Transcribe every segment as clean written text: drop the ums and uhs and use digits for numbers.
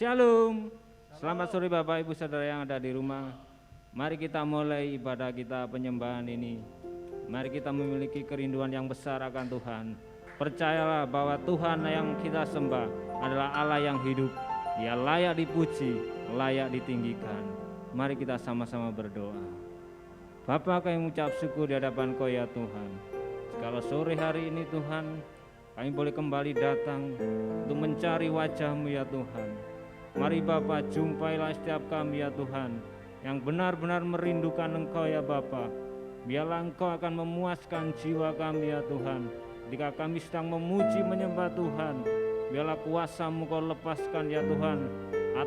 Shalom. Selamat sore Bapak Ibu Saudara yang ada di rumah. Mari kita mulai ibadah kita penyembahan ini. Mari kita memiliki kerinduan yang besar akan Tuhan. Percayalah bahwa Tuhan yang kita sembah adalah Allah yang hidup. Dia layak dipuji, layak ditinggikan. Mari kita sama-sama berdoa. Bapa, kami mengucap syukur di hadapan Kau ya Tuhan. Kalau sore hari ini Tuhan, kami boleh kembali datang untuk mencari wajah-Mu ya Tuhan. Mari Bapa, jumpailah setiap kami ya Tuhan, yang benar-benar merindukan Engkau ya Bapa. Biarlah Engkau akan memuaskan jiwa kami ya Tuhan. Jika kami sedang memuji menyembah Tuhan, biarlah kuasa-Mu Kau lepaskan ya Tuhan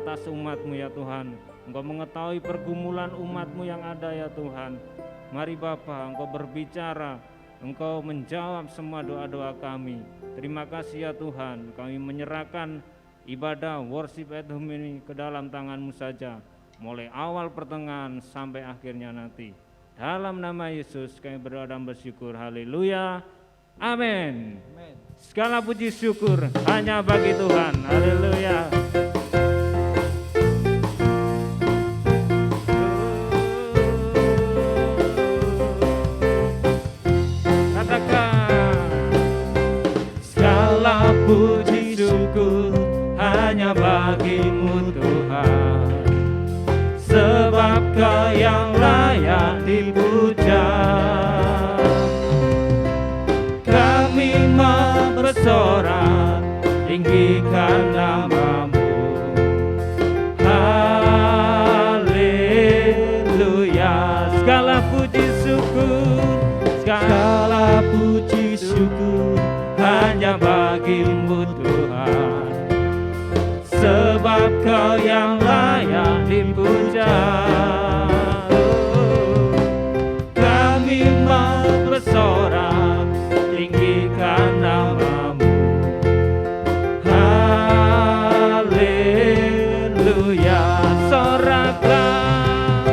atas umat-Mu ya Tuhan. Engkau mengetahui pergumulan umat-Mu yang ada ya Tuhan. Mari Bapa, Engkau berbicara, Engkau menjawab semua doa-doa kami. Terima kasih ya Tuhan, kami menyerahkan ibadah worship at home ini ke dalam tangan-Mu saja, mulai awal pertengahan sampai akhirnya nanti. Dalam nama Yesus kami berdoa dan bersyukur. Haleluya. Amin. Segala puji syukur hanya bagi Tuhan. Haleluya. Katakan, segala puji syukur hanya bagi-Mu Tuhan, sebab Kau yang layak dipuja. Kami mau bersorak, tinggikan nama-Mu. Haleluya. Segala puji syukur hanya bagi-Mu Tuhan, sebab Kau yang layak dipuja. Kami mau bersorak, tinggikan nama-Mu. Haleluya. Soraklah,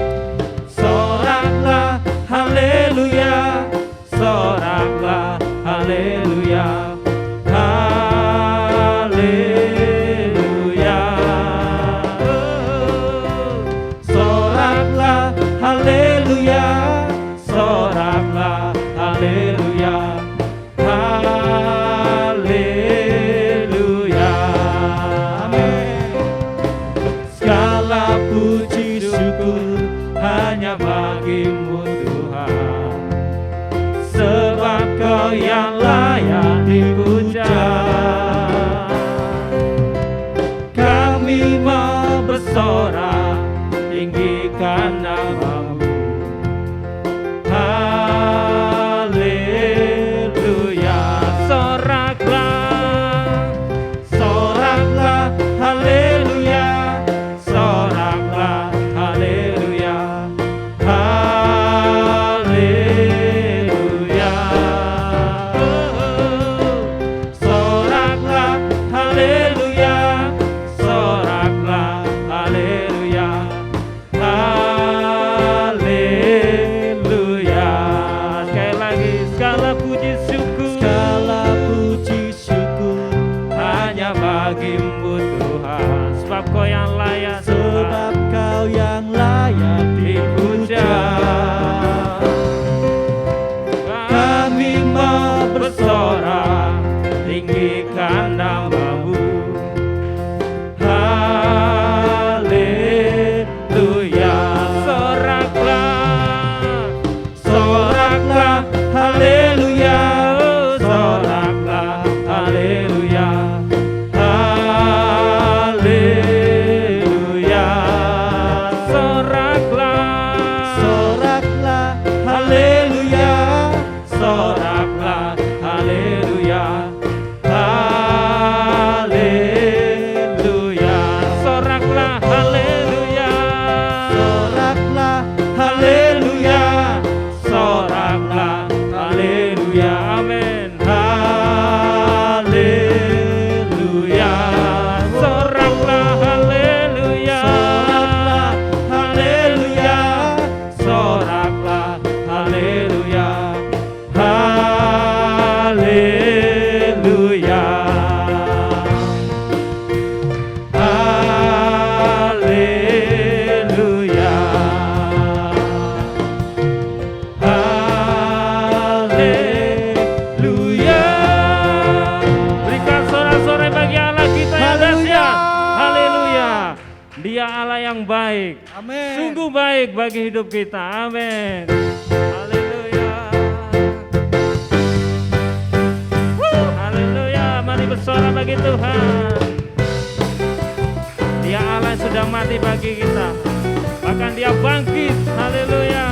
soraklah, haleluya. Soraklah, haleluya. Haleluya, soraklah, haleluya, haleluya, amin. Segala puji syukur hanya bagi-Mu Tuhan, sebab Kau yang layak dipuja. Kami mau bersorak, tinggikan nama-Mu. Haleluya. Soraklah, soraklah, haleluya. Soraklah, haleluya. Haleluya. Soraklah, haleluya. Soraklah, haleluya. Haleluya. Sekali lagi, segala puji syukur hanya bagi-Mu Tuhan, sebab Kau yang layak, sebab Kau yang layak dipuja. Kami mau bersorak, tinggikan nama-Mu. Haleluya. Soraklah, haleluya. Soraklah, haleluya. Haleluya. Dia Allah yang baik. Amin. Sungguh baik bagi hidup kita. Amin. Haleluya. Haleluya. Mari bersorak bagi Tuhan. Dia Allah yang sudah mati bagi kita. Bahkan dia bangkit. Haleluya.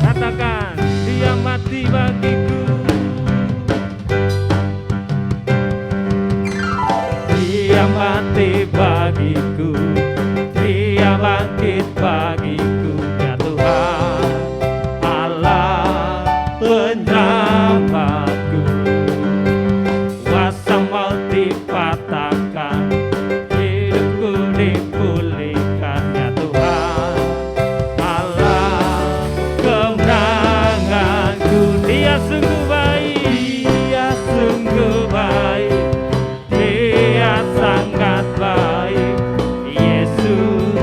Katakan, dia mati bagiku. Dia mati bagiku. Dia bangkit bagiku. Ya Tuhan, Allah penyelamatku. Kuasa maut dipatahkan, hidupku dipulihkan. Ya Tuhan, Allah kemenanganku. Dia sungguh baik, dia sungguh baik, dia sangat baik. Yesus,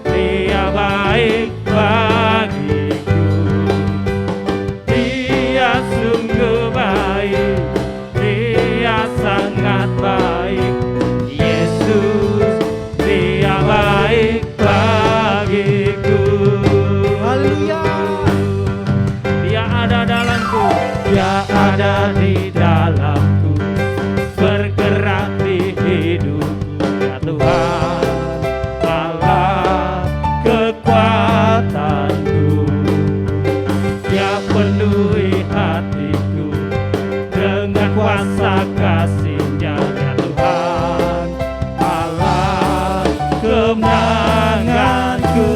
dia baik bagiku. Dia sungguh baik, dia sangat baik. Yesus, dia baik bagiku. Haleluya. Dia ada dalamku, dia ada di dalamku, bergerak di hidupku. Ya Tuhan, Allah kekuatanku. Dia penuhi hatiku dengan kuasa kasih-Nya. Ya Tuhan, Allah kemenanganku.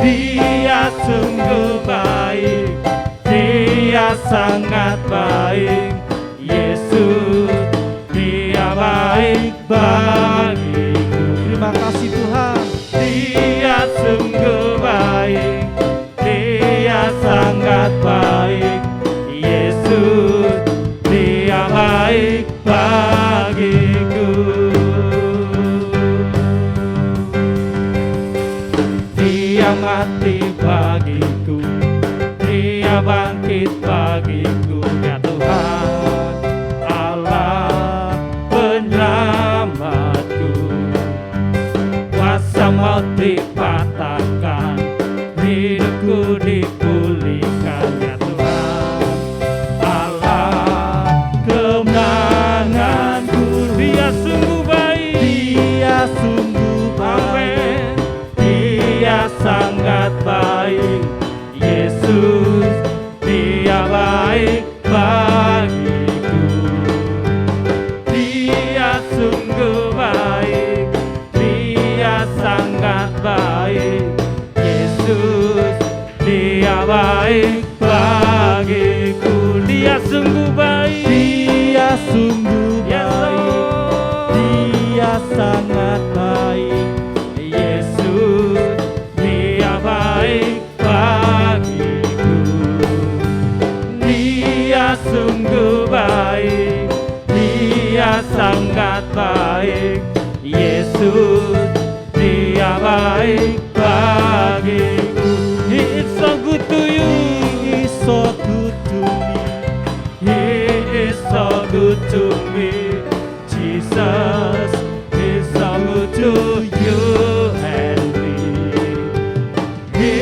Dia sungguh baik, dia sangat baik. Yesus, dia baik bagiku. Terima kasih Tuhan. Dia sungguh baik, dia sangat baik. Yesus, dia baik bagiku. Dia mati bagiku, dia bangkit bagiku. Ya Tuhan, Allah penyelamatku. Kuasa maut dipatahkan, hidupku dipulihkan. Ya Tuhan, Allah kemenanganku. Dia sungguh baik, Dia sungguh baik. dia sangat baik. Yesus, dia baik bagiku. Dia sungguh baik, dia sangat baik. Yesus, dia baik bagiku. Dia sungguh baik, Dia sungguh ya baik. Lord. Dia sangat baik. Yesus, dia baik bagiku. Dia sungguh baik, dia sangat baik. Yesus, dia baik bagiku. He is so good to you. He is so good to me. He is so good to me. Jesus is so good to you and me. He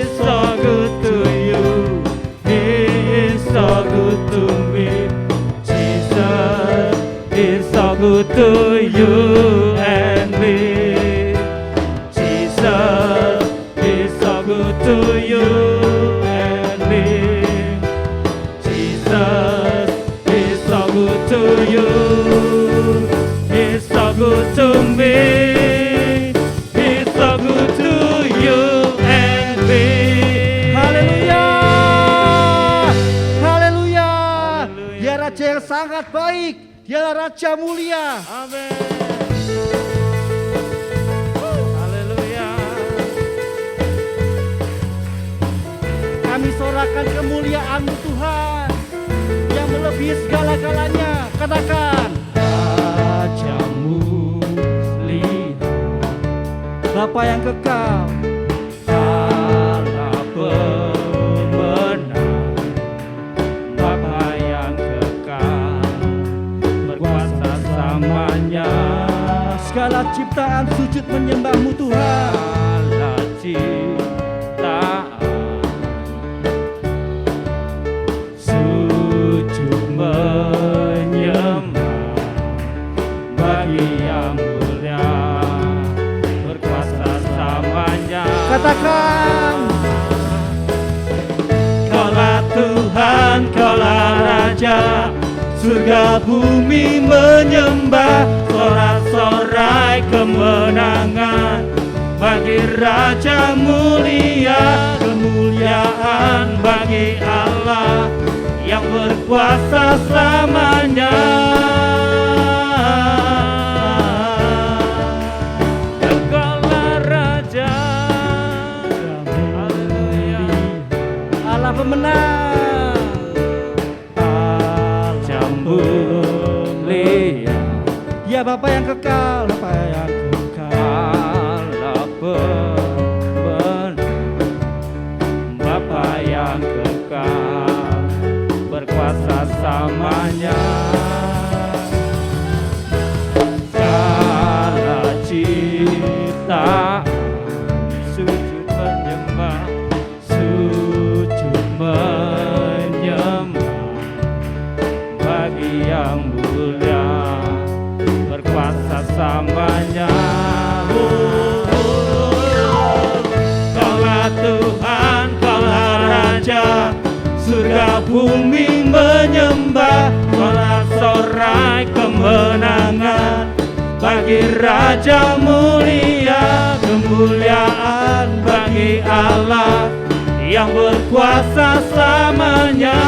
is so good to you. He is so good to me. Jesus is so good to you and me. Jesus is so good to you and me. Jesus is so good to you. He's so good to me. He's so good to you and me. Haleluya. Haleluya. Haleluya. Dia Raja yang sangat baik. Dialah Raja mulia. Amin. Haleluya. Kami sorakan kemuliaan-Mu Tuhan yang melebihi segala-galanya. Katakan, Raja mulia, Bapa yang kekal, Allah pemenang, Bapa yang kekal, berkuasa selamanya. segala ciptaan sujud menyembah-Mu Tuhan. Segala ciptaan sujud menyembah bagi yang mulia, berkuasa selamanya. Katakan, Kaulah Tuhan, Kaulah Raja, surga bumi menyembah, sorak-sorai kemenangan bagi Raja mulia, kemuliaan bagi Allah yang berkuasa selamanya. Engkaulah Raja, haleluya, Allah pemenang. mulia, Ya Bapa yang kekal, Bapa yang kekal. Allah pemenang, Bapa yang kekal, berkuasa selamanya. Segala ciptaan sujud menyembah, sujud menyembah bagi yang mulia, berkuasa selamanya. Kaulah Tuhan, Kaulah Raja, surga bumi menyembah, sorak-sorai kemenangan bagi Raja mulia, kemuliaan bagi Allah yang berkuasa selamanya.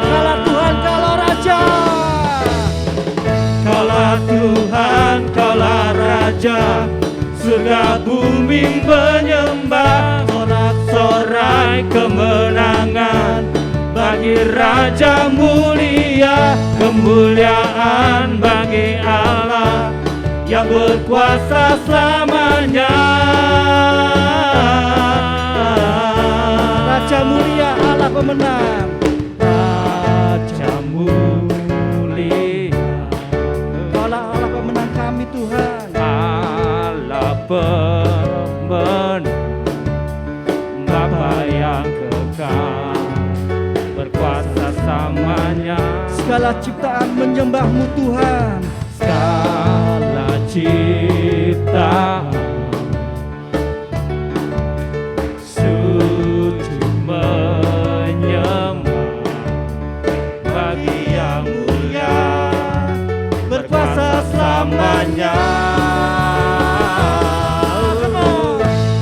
Kaulah Tuhan, Kaulah Raja. Kaulah Tuhan, Kaulah Raja, surga bumi menyembah, sorak-sorai kemenangan bagi Raja mulia, kemuliaan bagi Allah yang berkuasa selamanya. Raja mulia, Allah pemenang. Raja mulia, Kaulah Allah pemenang kami Tuhan. Allah pemenang, Bapa yang kekal, berkuasa selamanya. Segala ciptaan menyembah-Mu Tuhan. Segala ciptaan sujud menyembah bagi yang mulia, berkuasa selamanya.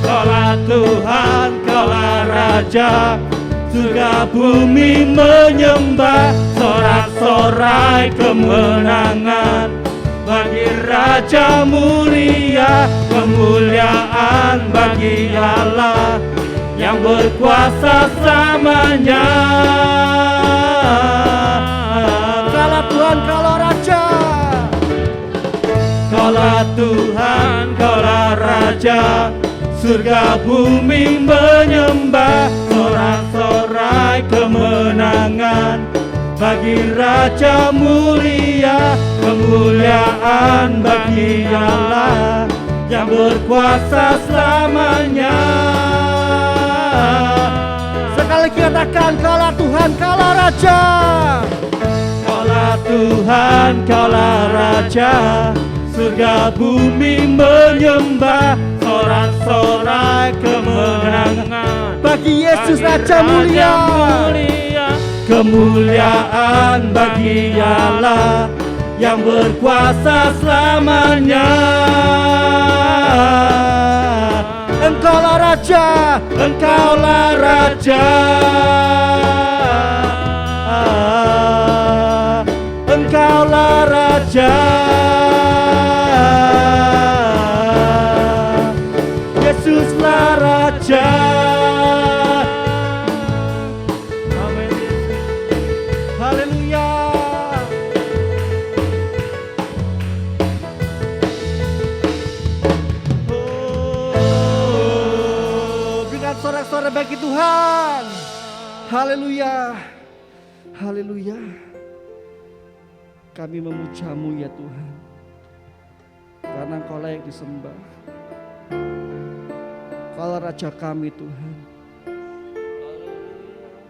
Kaulah Tuhan, Kaulah Raja, surga bumi menyembah, sorak-sorai kemenangan bagi Raja mulia, kemuliaan bagi Allah yang berkuasa selamanya. Kaulah Tuhan, Kaulah Raja. Kaulah Tuhan, Kaulah Raja, surga bumi menyembah, sorak-sorai kemenangan bagi Raja mulia, kemuliaan bagi Allah yang berkuasa selamanya. Sekali lagi katakan, Kaulah Tuhan, Kaulah Raja. Kaulah Tuhan, Kaulah Raja, surga bumi menyembah, sorak-sorai kemenangan Bagi Yesus Raja mulia. Kemuliaan bagi Allah yang berkuasa selamanya. Engkaulah Raja, Engkaulah Raja, Engkaulah Raja, Yesuslah Raja. Amin. Haleluya. sorak-sorai bagi Tuhan. Haleluya. Haleluya. Kami memuja-Mu ya Tuhan, karena Engkau layak disembah. Engkaulah Raja kami Tuhan.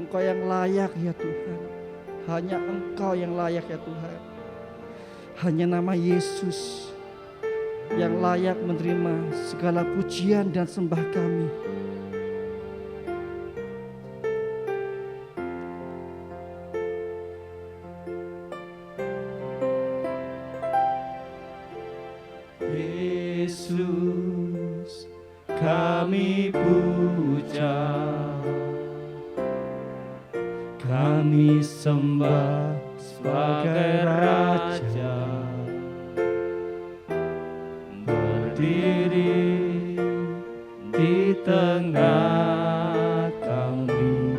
Engkau yang layak ya Tuhan. Hanya Engkau yang layak ya Tuhan. Hanya nama Yesus yang layak menerima segala pujian dan sembah kami. Yesus, kami puja, kami sembah sebagai Raja, berdiri di tengah kami,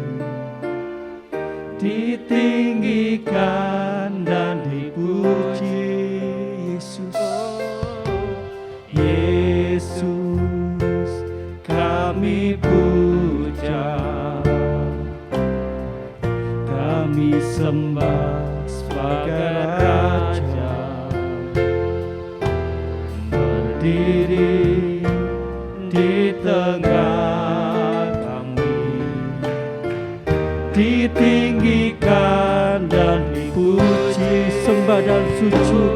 ditinggikan dan dipuji. Yesus, kami puja, kami sembah sebagai Raja, berdiri di tengah kami, ditinggikan dan dipuji. Sembah dan sujud,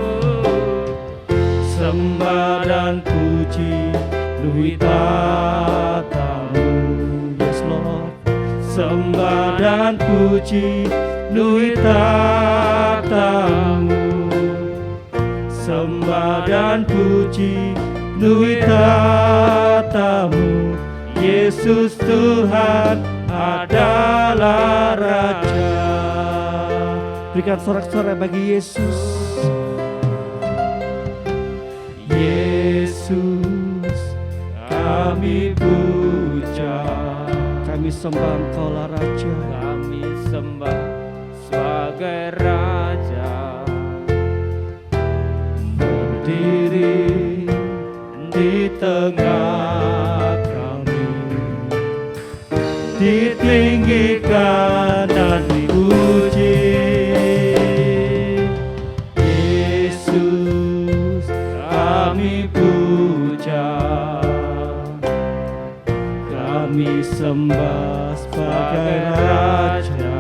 sembah dan puji, luhur tatamu. Yes Lord. Sembah dan puji, luhur tatamu. Sembah dan puji, luhur tatamu. Yesus Tuhan adalah Raja. Berikan sorak-sorai bagi Yesus. Yesus, kami puja, kami sembah Engkaulah Raja, Kami sembah sebagai Raja, berdiri di tengah kami, ditinggikan dan dipuji. Yesus, kami puja, kami sembah sebagai Raja,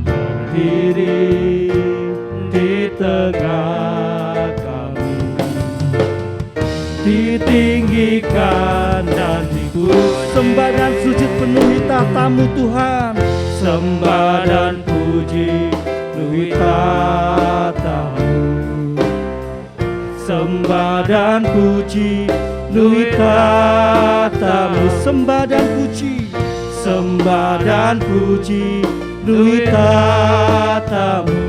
berdiri di tengah kami, ditinggikan dan dipuji. Sembah dan sujud penuhi tatamu Tuhan, sembah dan puji penuhi tatamu. Sembah dan puji luhur tatamu. Sembah dan puji, sembah dan puji luhur tatamu.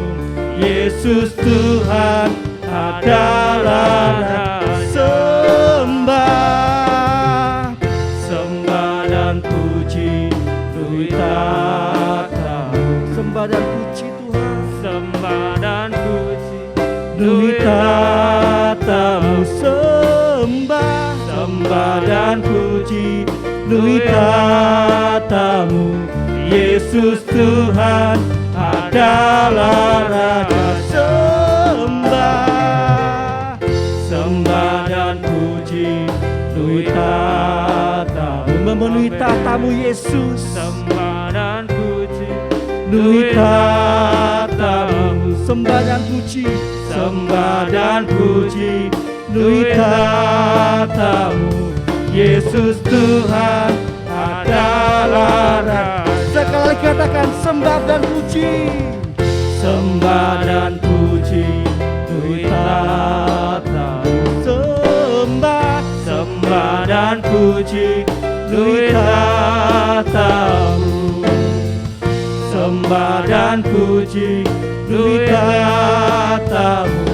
Yesus Tuhan adalah Raja. Sembah, sembah dan puji luhur tatamu. Sembah dan puji Tuhan, sembah dan puji, luhur tatamu. Sembah, sembah dan puji luhur tatamu. Yesus Tuhan adalah Raja. Sembah, sembah dan puji luhur tatamu. Memenuhi tatamu Yesus. sembah dan puji, Luhur tatamu. Sembah dan puji, sembah dan puji luhur tatamu. Yesus Tuhan adalah Raja. Sekali lagi katakan sembah dan puji, sembah dan puji luhur tatamu. Sembah, sembah dan puji luhur tatamu. Sembah dan puji luhur tatamu.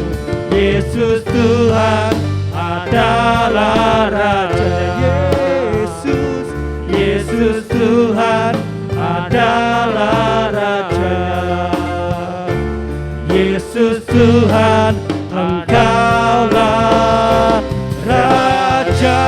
Yesus Tuhan adalah Raja. Yesus, Yesus Tuhan adalah Raja. Yesus Tuhan, Engkaulah Raja.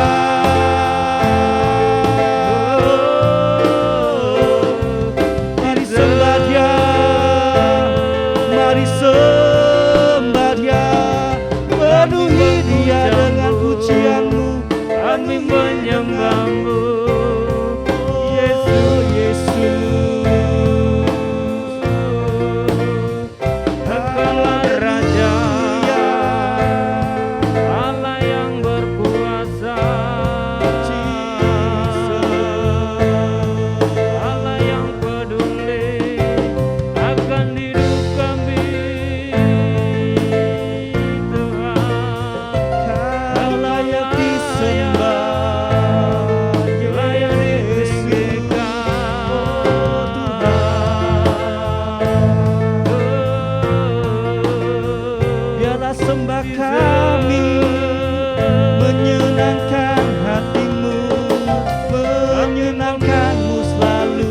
sembah kami, menyenangkan hatimu, menyenangkanmu selalu.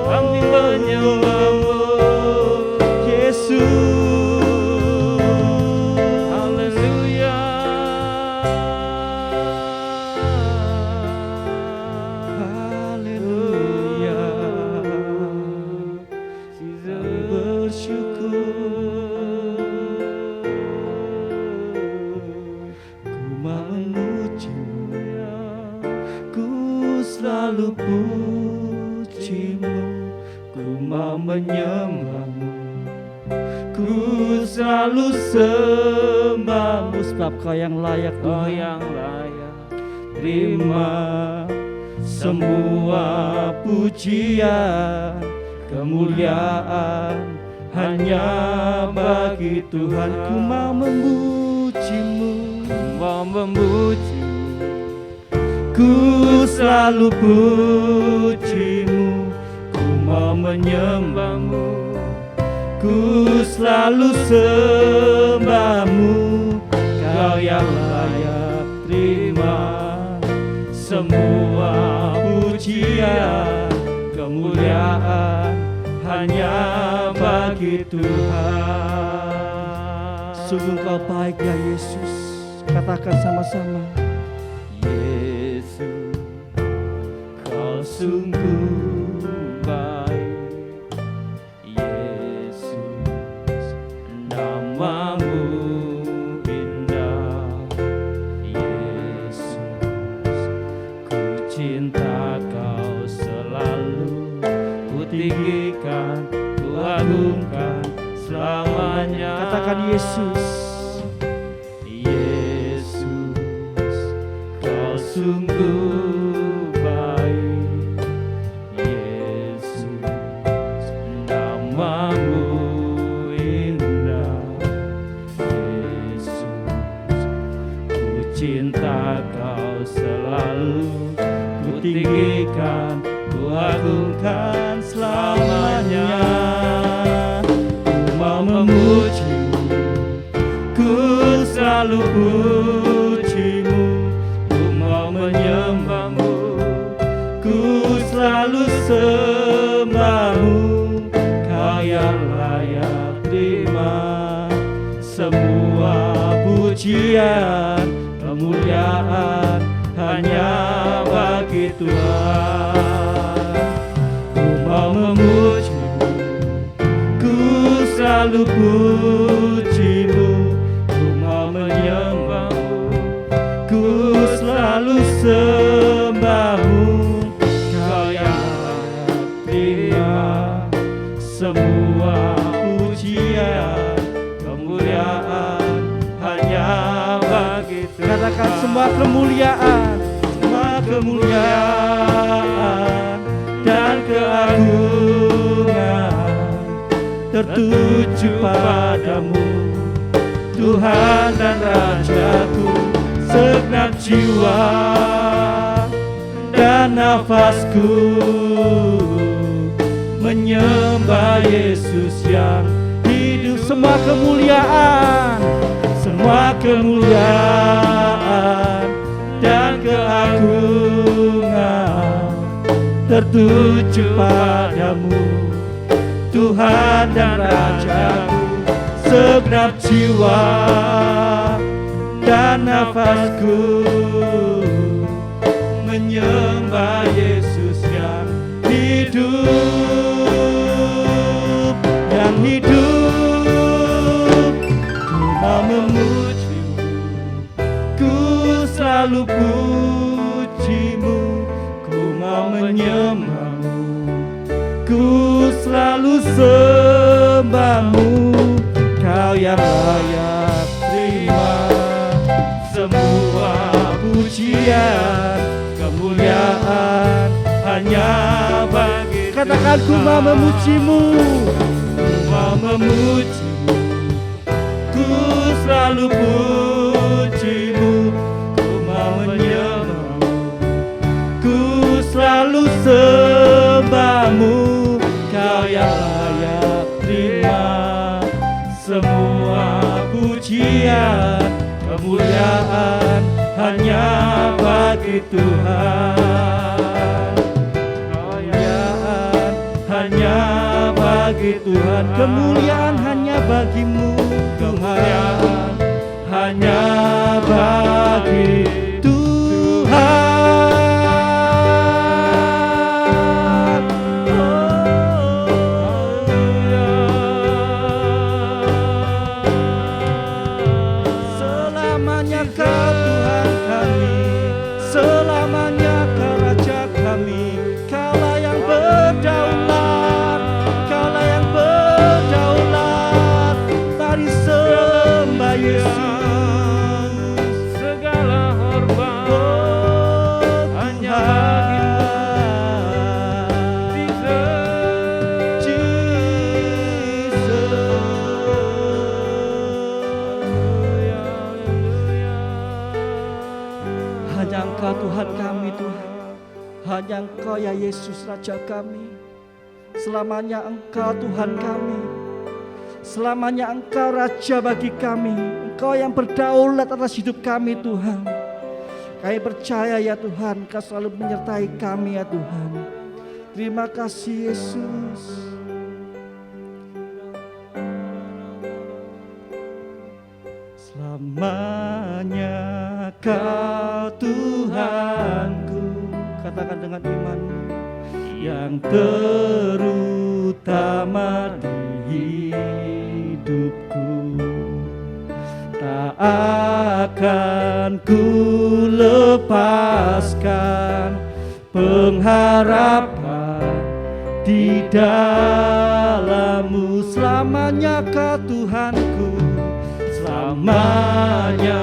Kami menyembahmu, Yesus. haleluya. Haleluya. Kami bersyukur, ku mau memujimu, ku selalu pujimu, ku mau menyembahmu, ku selalu sembahmu, sebab kau yang layak, Kau Tuhan. yang layak Terima semua pujian, kemuliaan hanya bagi Tuhan. Ku mau memujimu, mau memuji, ku selalu pujimu, ku mau menyembahmu, ku selalu sembahmu. Kau yang layak terima semua pujian, kemuliaan hanya bagi Tuhan. Sungguh kau baik ya Yesus. Katakan sama-sama. Yesus, kau sungguh baik. Yesus, namamu indah. Yesus, ku cinta kau selalu, ku tinggikan, ku agungkan selamanya. Katakan Yesus. Yesus, kau sungguh baik. Yesus, namamu indah. Yesus, ku cinta kau selalu, ku tinggikan, ku agungkan selamanya. Ku mau memujimu, ku selalu pujimu, ku mau menyembahmu, ku selalu sembahmu. Kau yang layak terima semua pujian, kemuliaan hanya bagi Tuhan. Ku mau memujimu, ku selalu pujimu, ku mau menyembahmu, ku selalu sembahmu. Kau yang layak terima semua pujian, kemuliaan hanya bagi Tuhan. Katakan semua kemuliaan, semua kemuliaan dan keagungan tertuju padamu, Tuhan dan Rajaku. Segenap jiwa dan nafasku menyembah Yesus yang hidup. Semua kemuliaan, semua kemuliaan dan keagungan tertuju padamu, Tuhan dan Rajaku. Segenap jiwa dan nafasku menyembah Yesus yang hidup, yang hidup. Ku mau memujimu, ku selalu pujimu, ku mau menyembahmu, ku selalu sembahmu. Kau yang layak terima semua pujian, kemuliaan hanya bagi Tuhan. Katakan ku mau memujimu, ku mau memujimu, ku selalu pujimu, ku mau menyembahmu, ku selalu sembahmu. Kau yang layak terima semua pujian, kemuliaan hanya bagi Tuhan. Kemuliaan hanya bagi Tuhan, kemuliaan hanya bagimu, kemuliaan hanya bagi Tuhan. Selamanya Kau Tuhan kami, selamanya Kau Raja kami. Kaulah yang berdaulat, Kaulah yang berdaulat. Mari sembah Yesus. Segala hormat hanya bagimu, Jesus. Hanya Engkau Tuhan kami Tuhan, hanya Engkau ya Yesus Raja kami. Selamanya Engkau Tuhan kami, selamanya Engkau Raja bagi kami. Engkau yang berdaulat atas hidup kami Tuhan. Kami percaya ya Tuhan, Kau selalu menyertai kami ya Tuhan. Terima kasih Yesus. Selamanya Kau Tuhanku, katakan dengan iman, yang terutama di hidupku. Tak akan ku lepaskan pengharapan di dalam-Mu. Selamanya Kau Tuhanku, selamanya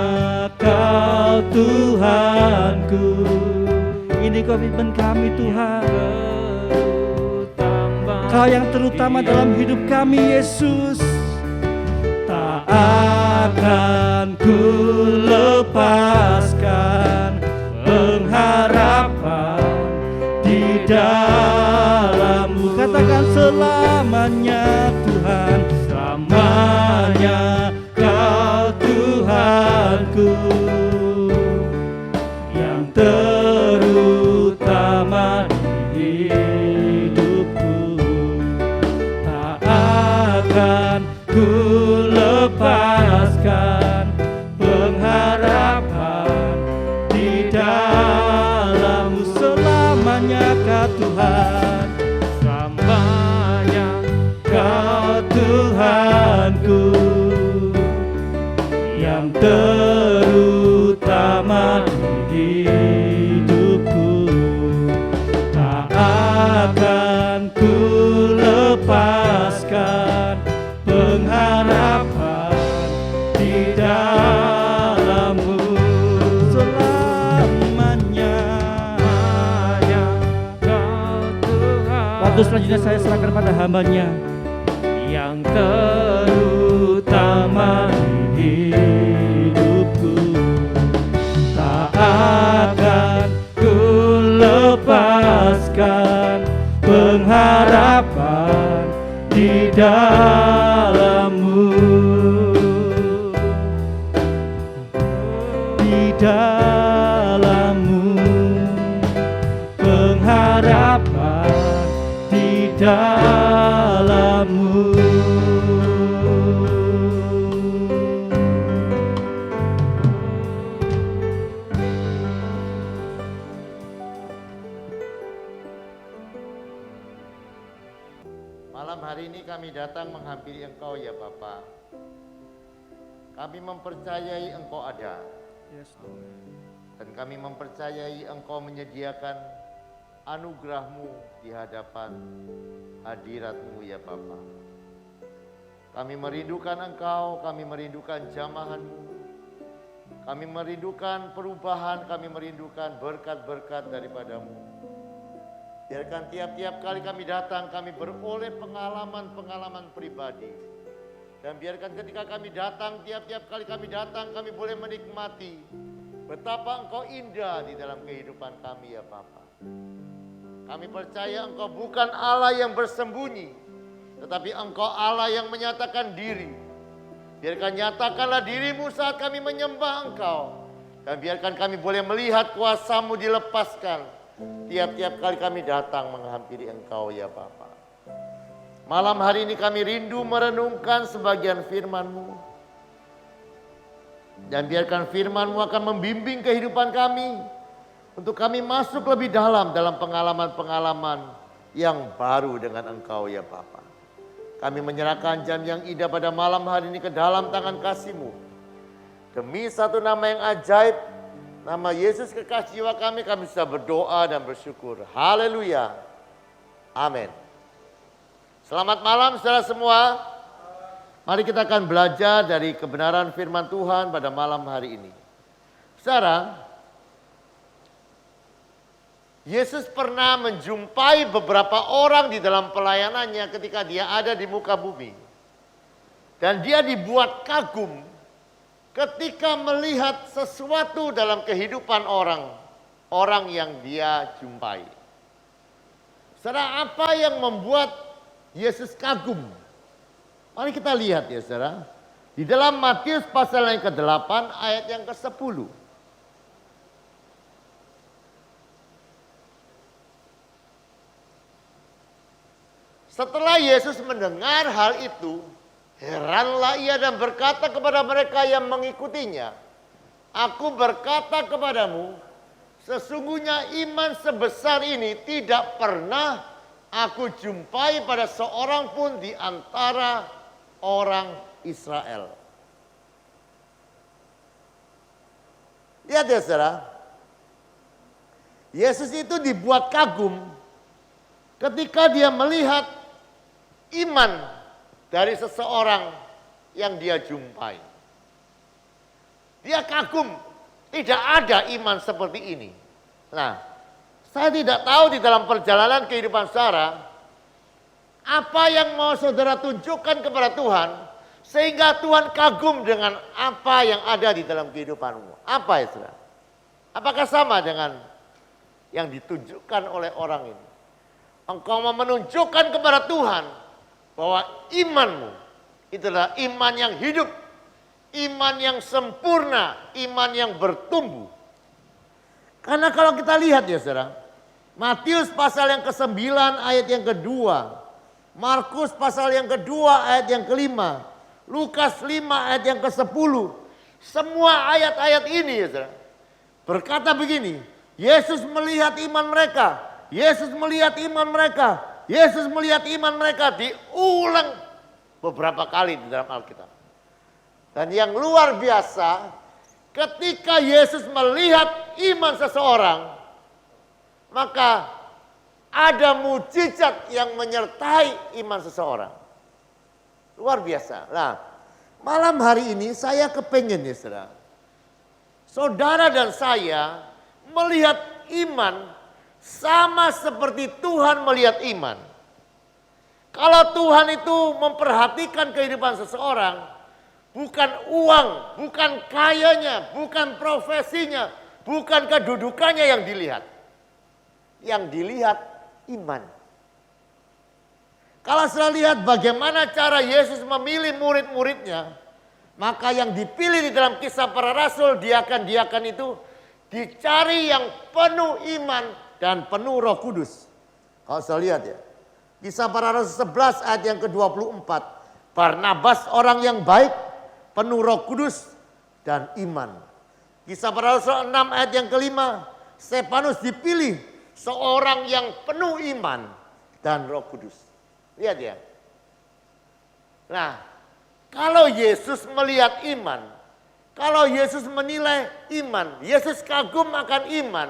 Kau Tuhanku. Ini komitmen kami Tuhan. Kau yang terutama dalam hidup kami Yesus. Tak akan ku lepaskan pengharapan di dalam-Mu. Katakan selamanya Tuhan, selamanya Kau Tuhanku, yang terutama di hidupku. Tak akan ku lepaskan pengharapan di dalam-Mu. Selamanya Kau Tuhan, selamanya Kau Tuhanku, yang terutama di hidupku. Tak akan ku lepaskan pengharapan di dalam-Mu. Selamanya Kau Tuhan. Waktu selanjutnya saya serahkan pada hamba-Nya, Yang terutama di hidupku. Tak akan ku lepaskan pengharapan di dalam-Mu. Di dalam-Mu, pengharapan di dalam-Mu. Malam hari ini kami datang menghampiri Engkau ya Bapa. Kami mempercayai Engkau ada. Dan kami mempercayai Engkau menyediakan anugerah-Mu di hadapan hadirat-Mu ya Bapa. Kami merindukan Engkau, kami merindukan jamahan-Mu. Kami merindukan perubahan, kami merindukan berkat-berkat daripada-Mu. Biarkan tiap-tiap kali kami datang, kami beroleh pengalaman-pengalaman pribadi. Dan biarkan ketika kami datang, tiap-tiap kali kami datang, kami boleh menikmati betapa Engkau indah di dalam kehidupan kami ya Bapa. Kami percaya Engkau bukan Allah yang bersembunyi, tetapi Engkau Allah yang menyatakan diri. Biarkan nyatakanlah dirimu saat kami menyembah Engkau. Dan biarkan kami boleh melihat kuasa-Mu dilepaskan tiap-tiap kali kami datang menghampiri Engkau ya Bapa. Malam hari ini kami rindu merenungkan sebagian firman-Mu. Dan biarkan firman-Mu akan membimbing kehidupan kami. Untuk kami masuk lebih dalam pengalaman-pengalaman yang baru dengan Engkau ya Bapa. Kami menyerahkan jam yang indah pada malam hari ini ke dalam tangan kasih-Mu. Demi satu nama yang ajaib, nama Yesus kekasih jiwa kami sudah berdoa dan bersyukur. Haleluya. Amin. Selamat malam saudara semua. Mari kita akan belajar dari kebenaran firman Tuhan pada malam hari ini. Saudara, Yesus pernah menjumpai beberapa orang di dalam pelayanannya ketika dia ada di muka bumi. Dan dia dibuat kagum ketika melihat sesuatu dalam kehidupan orang yang dia jumpai. Saudara, apa yang membuat Yesus kagum? Mari kita lihat ya saudara. Di dalam Matius pasal yang ke-8 ayat yang ke-10. Setelah Yesus mendengar hal itu, heranlah ia dan berkata kepada mereka yang mengikutinya, "Aku berkata kepadamu, sesungguhnya iman sebesar ini tidak pernah aku jumpai pada seorang pun di antara orang Israel." Lihat ya saudara, Yesus itu dibuat kagum ketika dia melihat iman dari seseorang yang dia jumpai. Dia kagum, tidak ada iman seperti ini. Nah, saya tidak tahu di dalam perjalanan kehidupan saudara, apa yang mau saudara tunjukkan kepada Tuhan, sehingga Tuhan kagum dengan apa yang ada di dalam kehidupanmu. Apa ya saudara? Apakah sama dengan yang ditunjukkan oleh orang ini? Engkau mau menunjukkan kepada Tuhan bahwa imanmu itulah iman yang hidup, iman yang sempurna, iman yang bertumbuh. Karena kalau kita lihat ya saudara, Matius pasal yang ke-9 ayat yang kedua, Markus pasal yang kedua ayat yang kelima, Lukas 5 ayat yang ke-10. Semua ayat-ayat ini ya saudara, berkata begini, Yesus melihat iman mereka, Yesus melihat iman mereka, Yesus melihat iman mereka, diulang beberapa kali di dalam Alkitab. Dan yang luar biasa, ketika Yesus melihat iman seseorang, maka ada mujizat yang menyertai iman seseorang. Luar biasa. Nah, malam hari ini saya kepengen ya saudara, saudara dan saya melihat iman sama seperti Tuhan melihat iman. Kalau Tuhan itu memperhatikan kehidupan seseorang, bukan uang, bukan kayanya, bukan profesinya, bukan kedudukannya yang dilihat. Yang dilihat iman. Kalau saya lihat bagaimana cara Yesus memilih murid-muridnya, maka yang dipilih di dalam Kisah Para Rasul, diakan-diakan itu dicari yang penuh iman dan penuh Roh Kudus. Kalau saya lihat ya, Kisah Para Rasul 11 ayat yang ke-24. Barnabas orang yang baik, penuh Roh Kudus dan iman. Kisah Para Rasul 6 ayat yang ke-5. Stefanus dipilih seorang yang penuh iman dan Roh Kudus. Lihat ya. Nah, kalau Yesus melihat iman, kalau Yesus menilai iman, Yesus kagum akan iman.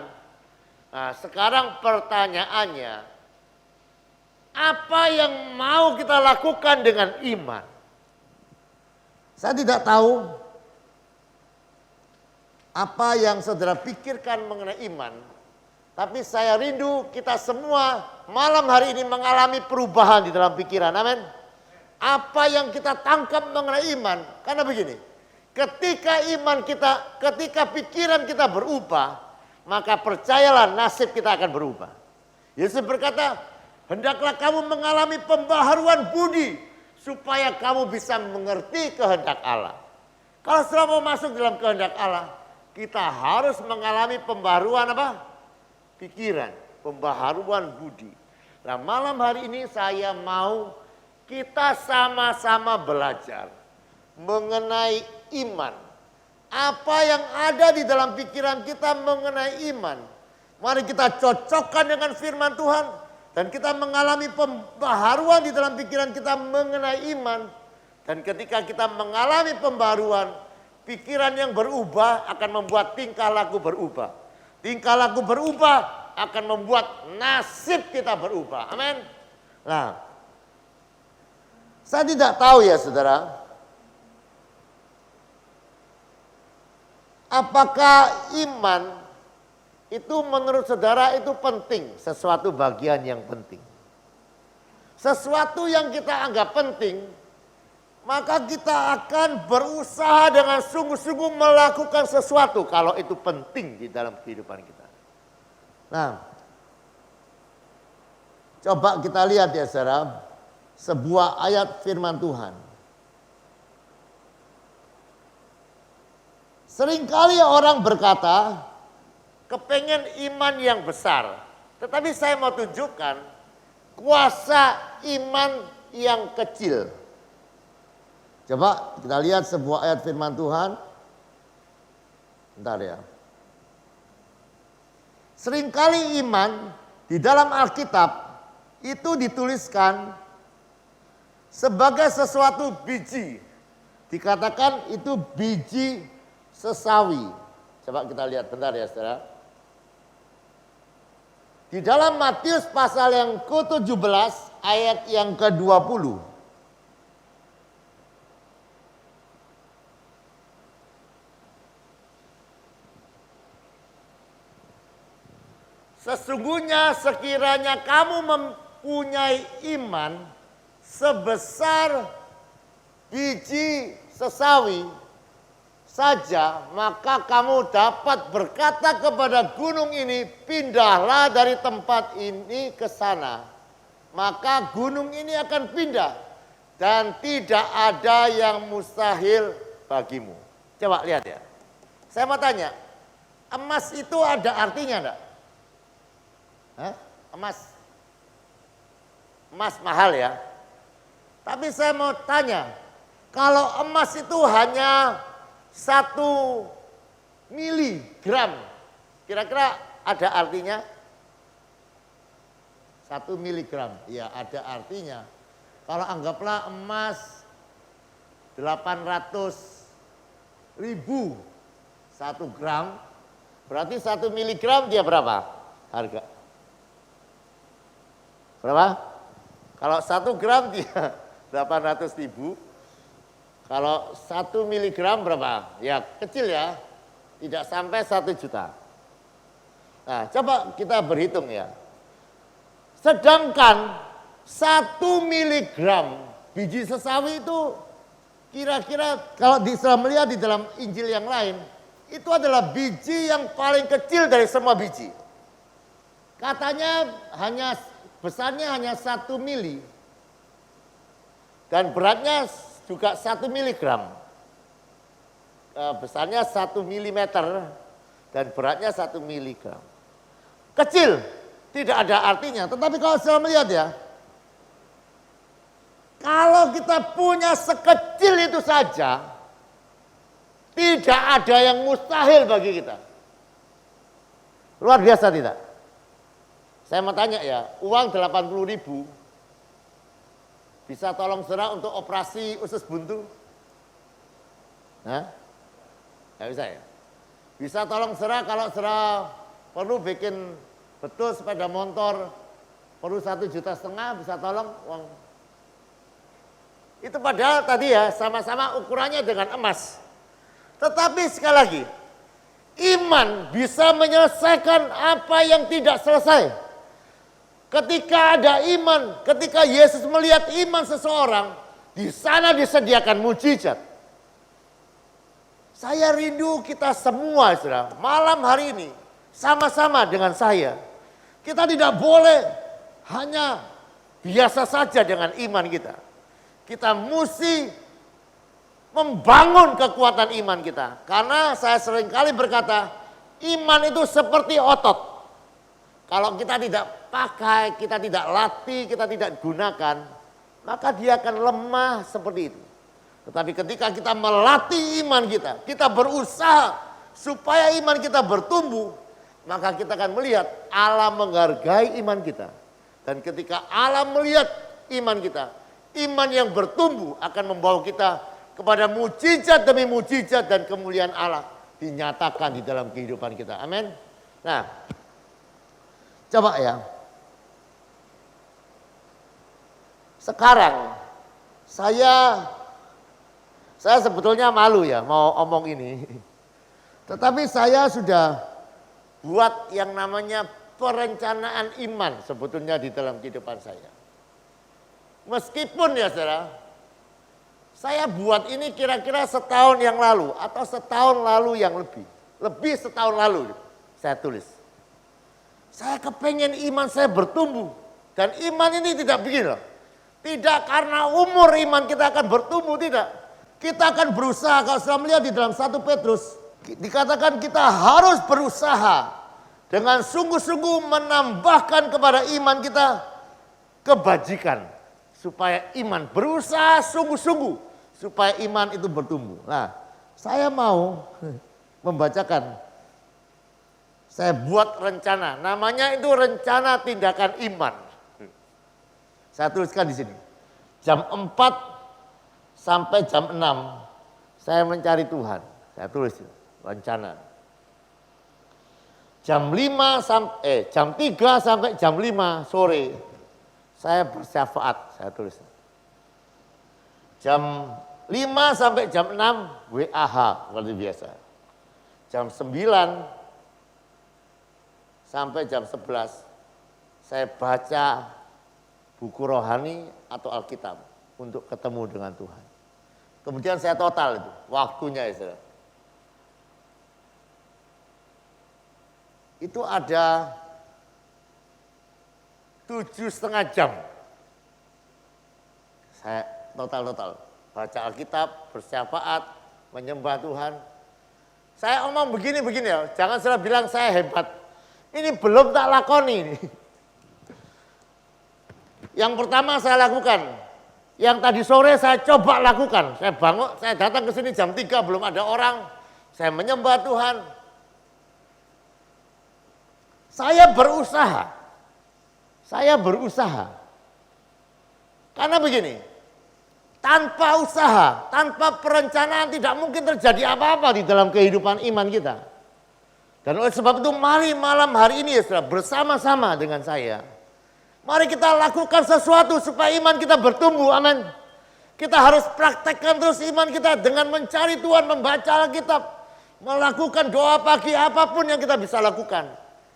Nah, sekarang pertanyaannya, apa yang mau kita lakukan dengan iman? Saya tidak tahu apa yang saudara pikirkan mengenai iman, tapi saya rindu kita semua malam hari ini mengalami perubahan di dalam pikiran. Amin. Apa yang kita tangkap mengenai iman? Karena begini, ketika iman kita, ketika pikiran kita berubah, maka percayalah nasib kita akan berubah. Yesus berkata, hendaklah kamu mengalami pembaharuan budi supaya kamu bisa mengerti kehendak Allah. Kalau setelah mau masuk dalam kehendak Allah, kita harus mengalami pembaharuan apa? Pikiran, pembaharuan budi. Nah, malam hari ini saya mau kita sama-sama belajar mengenai iman. Apa yang ada di dalam pikiran kita mengenai iman. Mari kita cocokkan dengan firman Tuhan. Dan kita mengalami pembaharuan di dalam pikiran kita mengenai iman. Dan ketika kita mengalami pembaharuan, pikiran yang berubah akan membuat tingkah laku berubah. Tingkah laku berubah akan membuat nasib kita berubah. Amin. Nah, saya tidak tahu ya saudara, apakah iman itu menurut saudara itu penting, sesuatu bagian yang penting. Sesuatu yang kita anggap penting, maka kita akan berusaha dengan sungguh-sungguh melakukan sesuatu kalau itu penting di dalam kehidupan kita. Nah, coba kita lihat ya saudara, sebuah ayat firman Tuhan. Seringkali orang berkata, kepengen iman yang besar. Tetapi saya mau tunjukkan kuasa iman yang kecil. Coba kita lihat sebuah ayat firman Tuhan. Bentar ya. Seringkali iman di dalam Alkitab itu dituliskan sebagai sesuatu biji. Dikatakan itu biji sesawi. Coba kita lihat bentar ya saudara. Di dalam Matius pasal yang ke-17 ayat yang ke-20. Sesungguhnya sekiranya kamu mempunyai iman sebesar biji sesawi saja, maka kamu dapat berkata kepada gunung ini, pindahlah dari tempat ini ke sana. Maka gunung ini akan pindah dan tidak ada yang mustahil bagimu. Coba lihat ya. Saya mau tanya, emas itu ada artinya enggak? Hah? Emas mahal ya. Tapi saya mau tanya, kalau emas itu hanya 1 miligram, kira-kira ada artinya? 1 miligram, ya ada artinya. Kalau anggaplah emas 800.000 1 gram, berarti 1 miligram dia berapa harga? Berapa? Kalau 1 gram dia 800.000. Kalau 1 miligram berapa? Ya kecil ya. Tidak sampai 1 juta. Nah coba kita berhitung ya. Sedangkan 1 miligram biji sesawi itu kira-kira kalau melihat di dalam Injil yang lain, itu adalah biji yang paling kecil dari semua biji. Katanya besarnya hanya 1 mili. Dan beratnya juga 1 miligram. Besarnya 1 milimeter dan beratnya 1 miligram. Kecil, tidak ada artinya. Tetapi kalau saya melihat ya, kalau kita punya sekecil itu saja, tidak ada yang mustahil bagi kita. Luar biasa tidak? Saya mau tanya ya, uang 80.000 bisa tolong saudara untuk operasi usus buntu? Hah? Nggak bisa ya? Bisa tolong saudara kalau saudara perlu bikin betul sepeda motor, perlu 1,5 juta, bisa tolong uang. Itu padahal tadi ya sama-sama ukurannya dengan emas. Tetapi sekali lagi, iman bisa menyelesaikan apa yang tidak selesai. Ketika ada iman, ketika Yesus melihat iman seseorang, di sana disediakan mujizat. Saya rindu kita semua, saudara, malam hari ini sama-sama dengan saya. Kita tidak boleh hanya biasa saja dengan iman kita. kita mesti membangun kekuatan iman kita. Karena saya seringkali berkata, iman itu seperti otot. Kalau kita tidak pakai, kita tidak latih, kita tidak gunakan, maka dia akan lemah seperti itu. Tetapi ketika kita melatih iman kita berusaha supaya iman kita bertumbuh, maka kita akan melihat Allah menghargai iman kita. Dan ketika Allah melihat iman kita, iman yang bertumbuh akan membawa kita kepada mujizat demi mujizat dan kemuliaan Allah dinyatakan di dalam kehidupan kita. Amin. Nah, coba ya. Sekarang saya sebetulnya malu ya mau omong ini. Tetapi saya sudah buat yang namanya perencanaan iman sebetulnya di dalam kehidupan saya. Meskipun ya saudara, saya buat ini kira-kira setahun yang lalu atau setahun lalu yang lebih. Lebih setahun lalu saya tulis. Saya kepengen iman saya bertumbuh. Dan iman ini tidak begini loh. Tidak karena umur iman kita akan bertumbuh, tidak. Kita akan berusaha, kalau sudah melihat di dalam 1 Petrus, dikatakan kita harus berusaha dengan sungguh-sungguh menambahkan kepada iman kita kebajikan. Supaya iman, berusaha sungguh-sungguh supaya iman itu bertumbuh. Nah, saya mau membacakan, saya buat rencana, namanya itu rencana tindakan iman. Saya tuliskan di sini. Jam 4 sampai jam 6 saya mencari Tuhan. Saya tulis rencana. Jam 3 sampai jam 5 sore saya bersyafaat, saya tulis. Jam 5 sampai jam 6 WAH seperti biasa. Jam 9 sampai jam 11 saya baca buku rohani atau Alkitab untuk ketemu dengan Tuhan. Kemudian saya total itu waktunya ya saudara. Itu ada 7,5 jam. Saya total baca Alkitab, bersyafaat, menyembah Tuhan. Saya omong begini ya, jangan salah bilang saya hebat. Ini belum tak lakoni ini. Yang pertama saya lakukan, yang tadi sore saya coba lakukan. Saya bangun, saya datang ke sini jam 3 belum ada orang. Saya menyembah Tuhan. Saya berusaha. Karena begini, tanpa usaha, tanpa perencanaan tidak mungkin terjadi apa-apa di dalam kehidupan iman kita. Dan oleh sebab itu mari malam hari ini ya saudara, bersama-sama dengan saya. Mari kita lakukan sesuatu supaya iman kita bertumbuh, amin. Kita harus praktekkan terus iman kita dengan mencari Tuhan, membaca Alkitab, melakukan doa pagi, apapun yang kita bisa lakukan.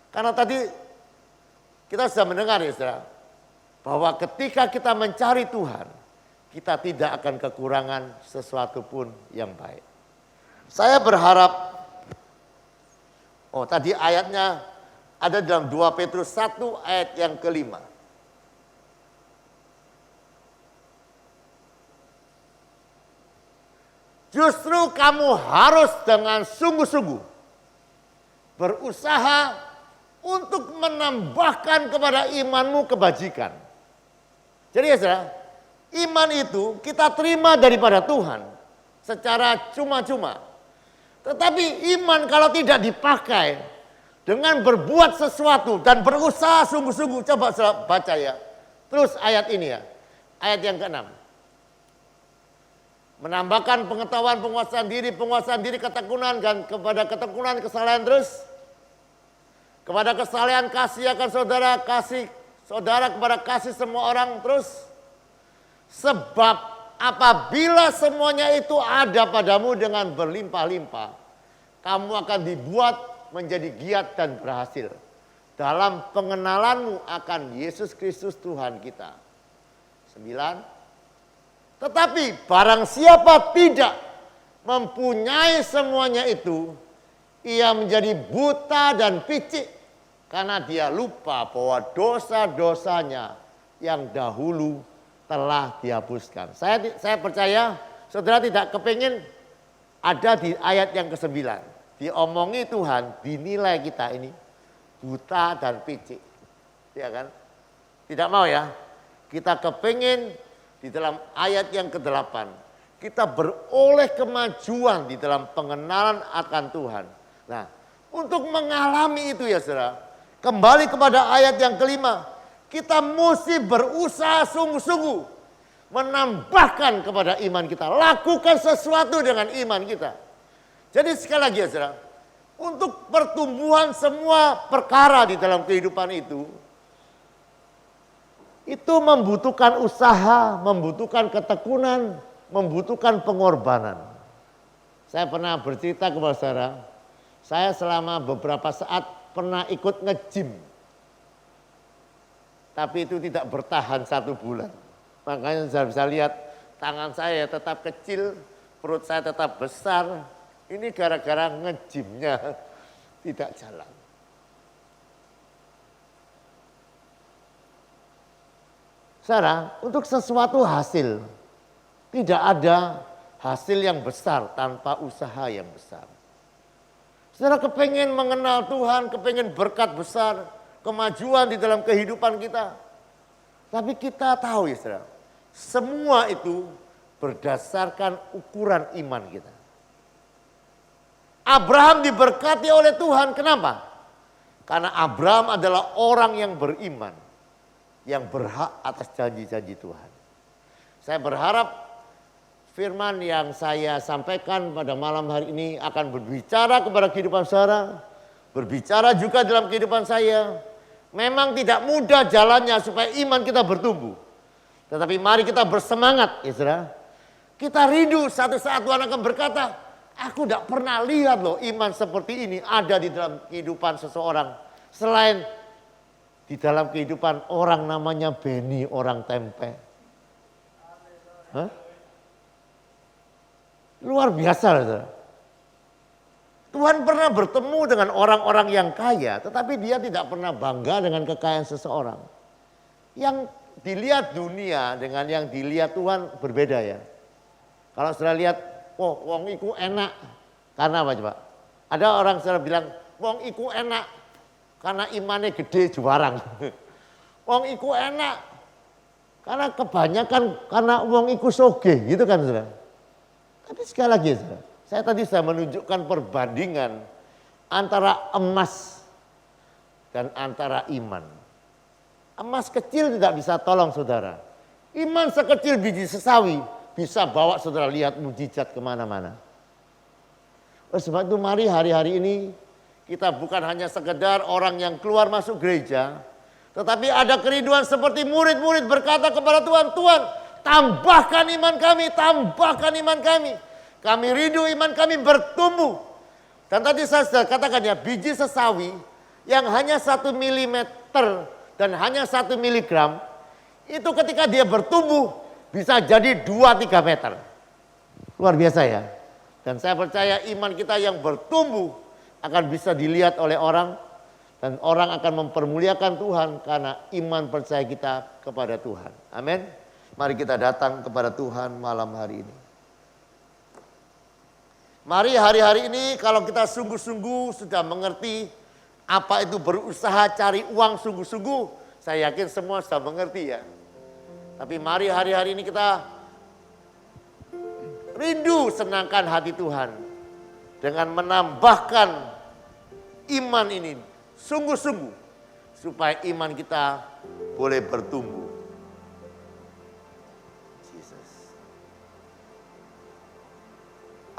Karena tadi kita sudah mendengar ya saudara, bahwa ketika kita mencari Tuhan, kita tidak akan kekurangan sesuatu pun yang baik. Saya berharap, tadi ayatnya ada dalam 2 Petrus 1 ayat yang ke-5. Justru kamu harus dengan sungguh-sungguh berusaha untuk menambahkan kepada imanmu kebajikan. Jadi ya saudara, iman itu kita terima daripada Tuhan secara cuma-cuma. Tetapi iman kalau tidak dipakai dengan berbuat sesuatu dan berusaha sungguh-sungguh, coba baca ya. Terus ayat ini ya, ayat yang ke-6. Menambahkan pengetahuan, penguasaan diri, ketekunan, dan kepada ketekunan kesalehan terus. Kepada kesalehan kasih akan saudara, kasih saudara kepada kasih semua orang terus. Sebab apabila semuanya itu ada padamu dengan berlimpah-limpah, kamu akan dibuat menjadi giat dan berhasil dalam pengenalanmu akan Yesus Kristus Tuhan kita. 9. Tetapi barang siapa tidak mempunyai semuanya itu, ia menjadi buta dan picik karena dia lupa bahwa dosa-dosanya yang dahulu telah dihapuskan. Saya percaya saudara tidak kepingin ada di ayat yang ke-9. Diomongi Tuhan, dinilai kita ini buta dan picik. Ya kan? Tidak mau ya. Kita kepingin di dalam ayat yang ke-8. Kita beroleh kemajuan di dalam pengenalan akan Tuhan. Nah, untuk mengalami itu ya saudara. Kembali kepada ayat yang ke-5. Kita mesti berusaha sungguh-sungguh menambahkan kepada iman kita. Lakukan sesuatu dengan iman kita. Jadi sekali lagi ya saudara, untuk pertumbuhan semua perkara di dalam kehidupan itu membutuhkan usaha, membutuhkan ketekunan, membutuhkan pengorbanan. Saya pernah bercerita kepada saudara, saya selama beberapa saat pernah ikut nge-gym. Tapi itu tidak bertahan 1 bulan. Makanya saya bisa lihat tangan saya tetap kecil, perut saya tetap besar. Ini gara-gara nge-gymnya tidak jalan. Saudara, untuk sesuatu hasil, tidak ada hasil yang besar tanpa usaha yang besar. Saudara kepengen mengenal Tuhan, kepengen berkat besar, kemajuan di dalam kehidupan kita. Tapi kita tahu ya saudara, semua itu berdasarkan ukuran iman kita. Abraham diberkati oleh Tuhan, kenapa? Karena Abraham adalah orang yang beriman, yang berhak atas janji-janji Tuhan. Saya berharap firman yang saya sampaikan pada malam hari ini akan berbicara kepada kehidupan saudara, berbicara juga dalam kehidupan saya. Memang tidak mudah jalannya supaya iman kita bertumbuh. Tetapi mari kita bersemangat ya saudara. Kita rindu satu saat Tuhan akan berkata, aku tidak pernah lihat loh iman seperti ini ada di dalam kehidupan seseorang. Selain di dalam kehidupan orang namanya Beni, orang tempe. Hah? Luar biasa loh saudara. Tuhan pernah bertemu dengan orang-orang yang kaya, tetapi dia tidak pernah bangga dengan kekayaan seseorang. Yang dilihat dunia dengan yang dilihat Tuhan berbeda ya. Kalau saudara lihat, oh wong iku enak, karena apa coba? Ada orang saudara bilang, wong iku enak, karena imannya gede juarang. Wong iku enak, karena kebanyakan, karena wong iku soge, gitu kan saudara. Tapi sekali lagi saudara. Saya tadi sudah menunjukkan perbandingan antara emas dan antara iman. Emas kecil tidak bisa tolong saudara. Iman sekecil biji sesawi bisa bawa saudara lihat mujizat kemana-mana. Oleh sebab itu mari hari-hari ini kita bukan hanya sekedar orang yang keluar masuk gereja. Tetapi ada kerinduan seperti murid-murid berkata kepada Tuhan, Tuhan tambahkan iman kami, tambahkan iman kami. Kami rindu iman kami bertumbuh. Dan tadi saya sudah katakan ya, biji sesawi yang hanya 1 milimeter dan hanya 1 miligram, itu ketika dia bertumbuh bisa jadi 2-3 meter. Luar biasa ya. Dan saya percaya iman kita yang bertumbuh akan bisa dilihat oleh orang. Dan orang akan mempermuliakan Tuhan karena iman percaya kita kepada Tuhan. Amin. Mari kita datang kepada Tuhan malam hari ini. Mari hari-hari ini kalau kita sungguh-sungguh sudah mengerti apa itu berusaha cari uang sungguh-sungguh, saya yakin semua sudah mengerti ya. Tapi mari hari-hari ini kita rindu senangkan hati Tuhan dengan menambahkan iman ini sungguh-sungguh supaya iman kita boleh bertumbuh.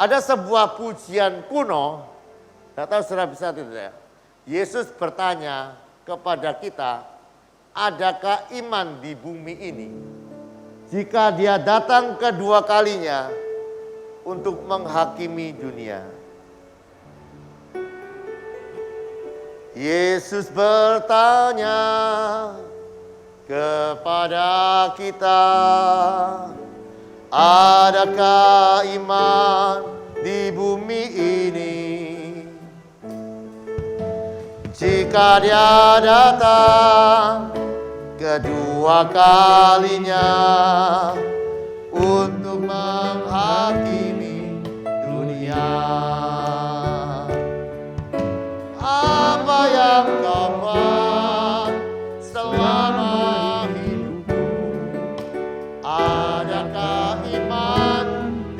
Ada sebuah pujian kuno, tidak tahu saudara bisa tidak. Yesus bertanya kepada kita, adakah iman di bumi ini? Jika dia datang kedua kalinya untuk menghakimi dunia. Yesus bertanya kepada kita, adakah iman di bumi ini? Jika dia datang kedua kalinya untuk menghakimi dunia. Apa yang kau buat selama hidupku? Adakah iman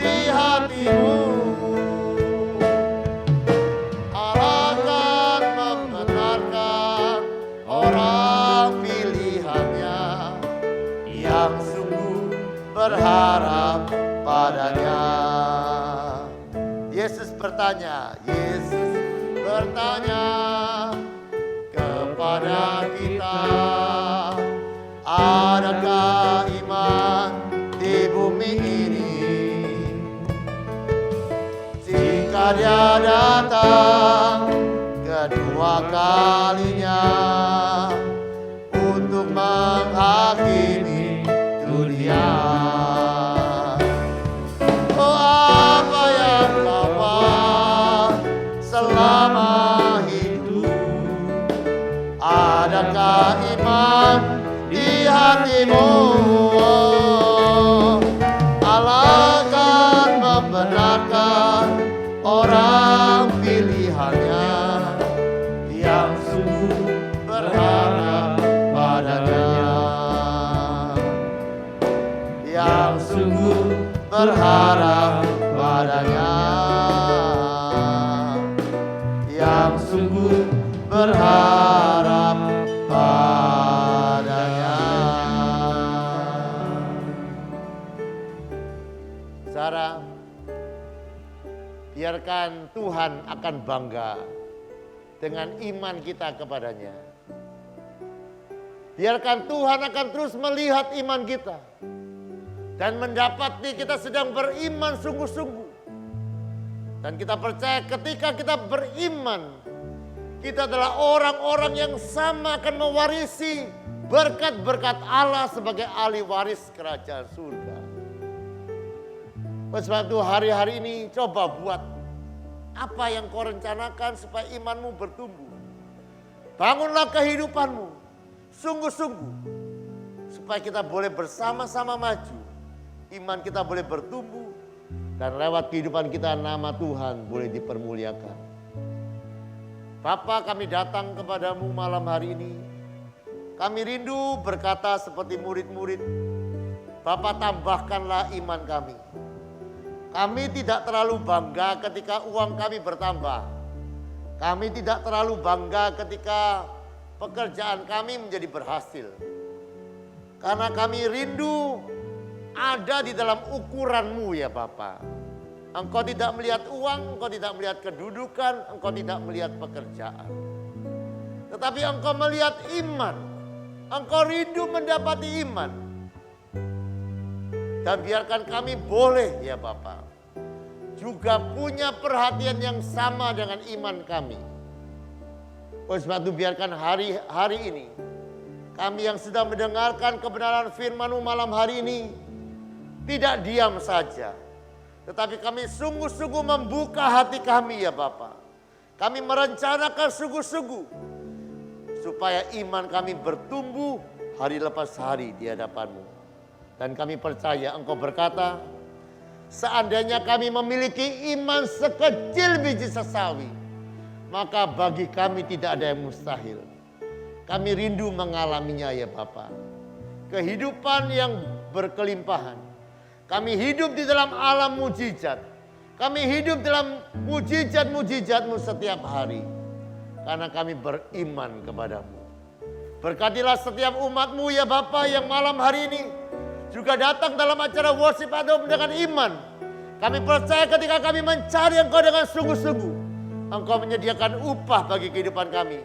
di hatimu? Allah akan membenarkan orang pilihannya yang sungguh berharap padanya. Yesus bertanya kepada kita, adakah iman di bumi ini? Jika Dia datang kedua kalinya untuk menghakimi dunia. Oh, apa yang kau buat selama hidup? Adakah iman di hatimu? Allah akan membenarkan orang pilihannya yang sungguh berharap padanya, yang sungguh berharap padanya, yang sungguh berharap padanya. Saudara, biarkan Tuhan akan bangga dengan iman kita kepadanya. Biarkan Tuhan akan terus melihat iman kita dan mendapati kita sedang beriman sungguh-sungguh. Dan kita percaya ketika kita beriman, kita adalah orang-orang yang sama akan mewarisi berkat-berkat Allah sebagai ahli waris kerajaan surga. Oleh sebab itu hari-hari ini coba buat apa yang kau rencanakan supaya imanmu bertumbuh. Bangunlah kehidupanmu sungguh-sungguh supaya kita boleh bersama-sama maju. Iman kita boleh bertumbuh dan lewat kehidupan kita nama Tuhan boleh dipermuliakan. Bapa, kami datang kepadamu malam hari ini. Kami rindu berkata seperti murid-murid. Bapa, tambahkanlah iman kami. Kami tidak terlalu bangga ketika uang kami bertambah. Kami tidak terlalu bangga ketika pekerjaan kami menjadi berhasil. Karena kami rindu ada di dalam ukuran-Mu ya Bapa. Engkau tidak melihat uang, Engkau tidak melihat kedudukan, Engkau tidak melihat pekerjaan. Tetapi Engkau melihat iman. Engkau rindu mendapati iman. Dan biarkan kami boleh ya Bapa juga punya perhatian yang sama dengan iman kami. Oleh sebab itu biarkan hari ini kami yang sedang mendengarkan kebenaran firman-Mu malam hari ini tidak diam saja. Tetapi kami sungguh-sungguh membuka hati kami ya Bapa. Kami merencanakan sungguh-sungguh supaya iman kami bertumbuh hari lepas hari di hadapan-Mu. Dan kami percaya Engkau berkata, seandainya kami memiliki iman sekecil biji sesawi, maka bagi kami tidak ada yang mustahil. Kami rindu mengalaminya ya Bapa. Kehidupan yang berkelimpahan. Kami hidup di dalam alam mujizat. Kami hidup dalam mujizat-mujizat-Mu setiap hari. Karena kami beriman kepada-Mu. Berkatilah setiap umat-Mu ya Bapa yang malam hari ini juga datang dalam acara worship atau dengan iman. Kami percaya ketika kami mencari Engkau dengan sungguh-sungguh, Engkau menyediakan upah bagi kehidupan kami.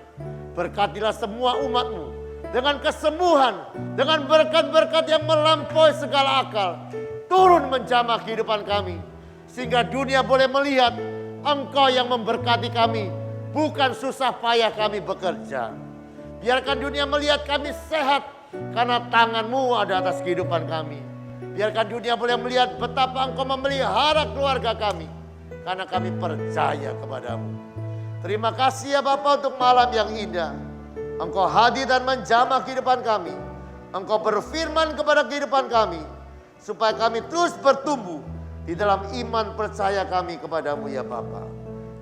Berkatilah semua umat-Mu dengan kesembuhan, dengan berkat-berkat yang melampaui segala akal. Turun menjamah kehidupan kami. Sehingga dunia boleh melihat Engkau yang memberkati kami. Bukan susah payah kami bekerja. Biarkan dunia melihat kami sehat. Karena tangan-Mu ada atas kehidupan kami. Biarkan dunia boleh melihat betapa Engkau memelihara keluarga kami. Karena kami percaya kepada-Mu. Terima kasih ya Bapa untuk malam yang indah. Engkau hadir dan menjamah kehidupan kami. Engkau berfirman kepada kehidupan kami, supaya kami terus bertumbuh di dalam iman percaya kami kepadamu ya Bapa.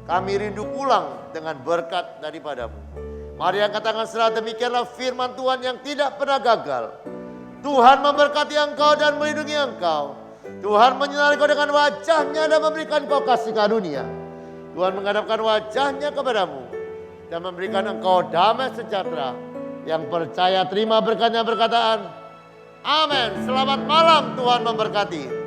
Kami rindu pulang dengan berkat daripadamu. Mari angkat tangan serah, demikianlah firman Tuhan yang tidak pernah gagal. Tuhan memberkati engkau dan melindungi engkau. Tuhan menyinari engkau dengan wajahnya dan memberikan engkau kasih karunia. Tuhan menghadapkan wajahnya kepadamu dan memberikan engkau damai sejahtera. Yang percaya terima berkatnya berkataan, amin. Selamat malam, Tuhan memberkati.